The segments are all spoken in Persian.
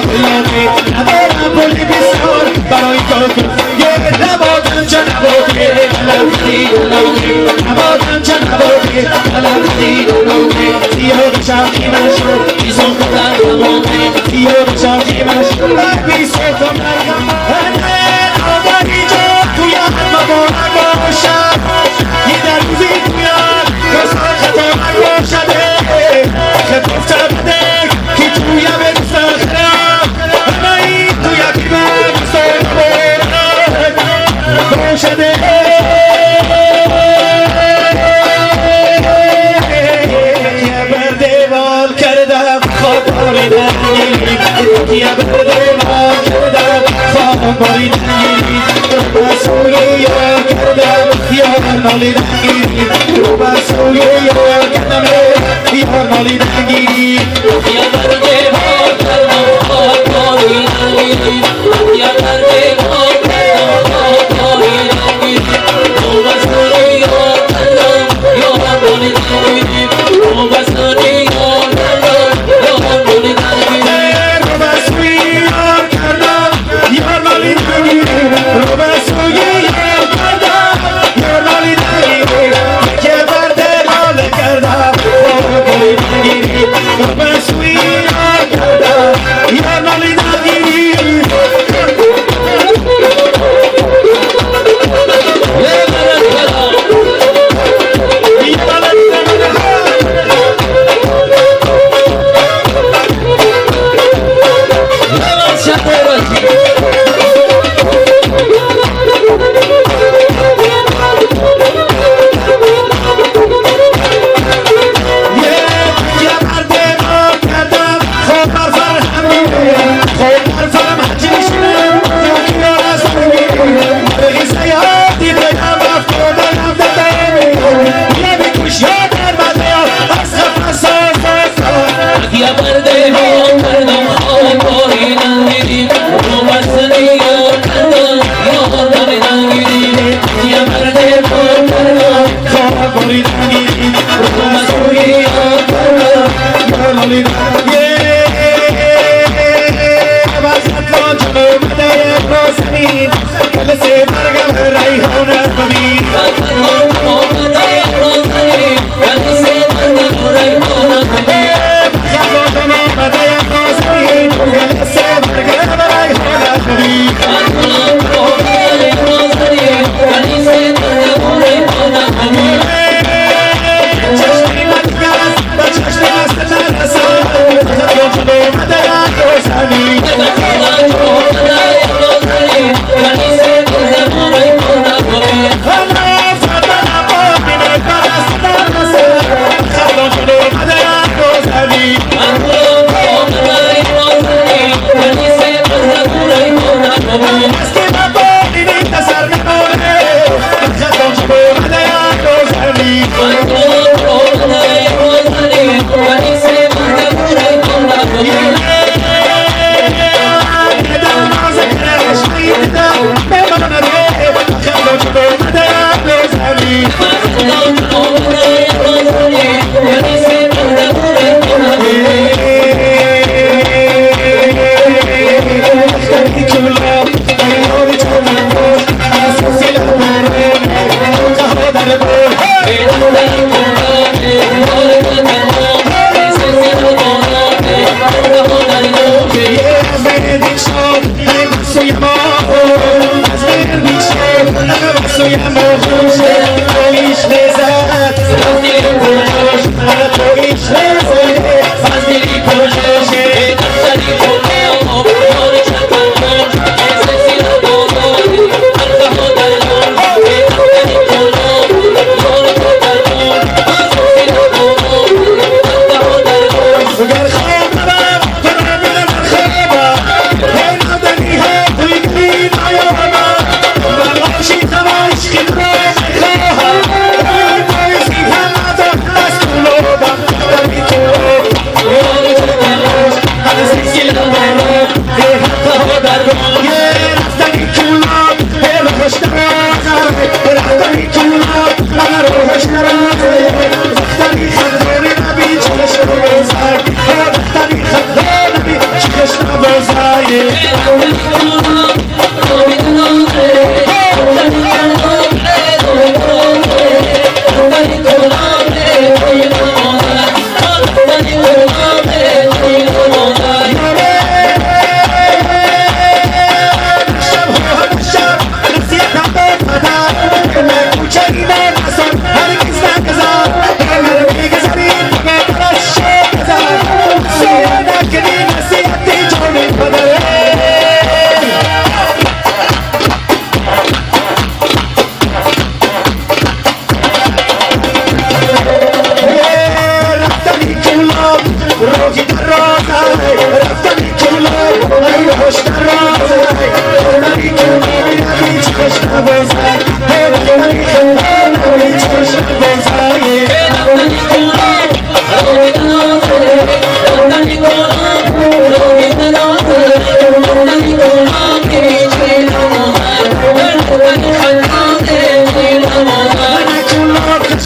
قلبی ندارم پولی بسیار برای تو یه نبادم چه نبادی قلبی نبادم چه نبادی قلبی سیاه شاقی من شد بیزون خودم نمانده سیاه شاقی من شد بی سوت و مرگم آگاهی جا توی همه بارم باشد یه در روزی توید کسان خطا نباشده که گفته بده که توی به سخرم همه این توی که من سال بارم باشده یه بردوال کردم خواب باریدنی یه بردوال کردم خواب باریدنی مسئول یار کردم یار نالیدنی مسئول یار کردم یار نالیدنی یه بردوال کردم خواب باریدنی یه بردوال کردم خواب باریدنی مسئول یار کردم یار نالیدنی مسئول یار کردم یار نالیدنی Soy amor,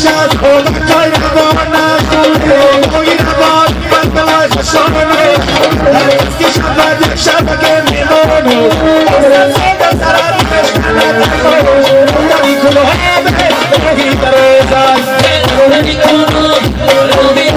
شد کمکای روان نخونه روان من بلای خشانه هر کس که شود یک شبکه میمونه سیده سرد کشکنه تخوش روی کلو همه روی بروزن روی کلو روی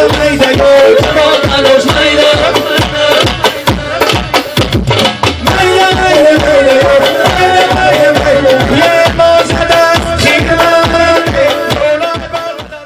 Hayda yo, Namo Kalo